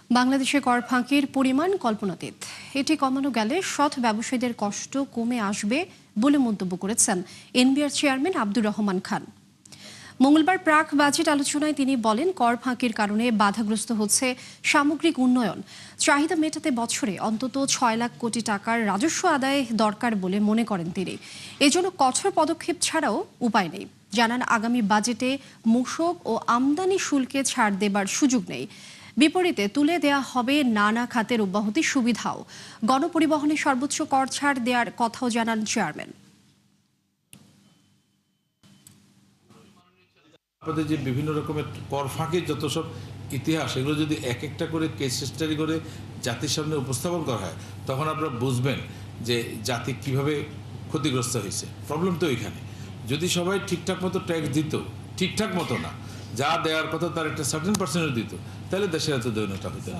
বাংলাদেশে কর ফাঁকির পরিমাণ কল্পনাতীত। এটি কমানো গেলে সৎ ব্যবসায়ীদের কষ্ট কমে আসবে বলে মন্তব্য করেছেন এনবিআর চেয়ারম্যান আব্দুর রহমান খান। মঙ্গলবার প্রাক বাজেট আলোচনায় তিনি বলেন, কর ফাঁকির কারণে বাধাগ্রস্ত হচ্ছে সামগ্রিক উন্নয়ন। চাহিদা মেটাতে বছরে অন্তত ৬ লাখ কোটি টাকার রাজস্ব আদায় দরকার বলে মনে করেন তিনি। এজন্য কঠোর পদক্ষেপ ছাড়াও উপায় নেই। জানান, আগামী বাজেটে মূসক ও আমদানি শুল্কে ছাড় দেবার সুযোগ নেই। বিপরীতে তুলে দেয়া হবে নানা খাতের অব্যাহতি সুবিধাও। গণপরিবহনে সর্বোচ্চ কর ছাড় দেওয়ার কথাও জানান চেয়ারম্যান। আমাদের যে বিভিন্ন রকমের কর ফাঁকির যত সব ইতিহাস, এগুলো যদি এক একটা করে কেস স্টাডি করে জাতির সামনে উপস্থাপন করা হয়, তখন আপনারা বুঝবেন যে জাতি কিভাবে ক্ষতিগ্রস্ত হয়েছে। প্রবলেম তো এখানে, যদি সবাই ঠিকঠাক মতো ট্যাক্স দিত, ঠিকঠাক মতো না, যা দেওয়ার কথা তার একটা সার্টেন পার্সেন্টেজ দিত, তাহলে দেশের এত দৈন্যতা হতো না।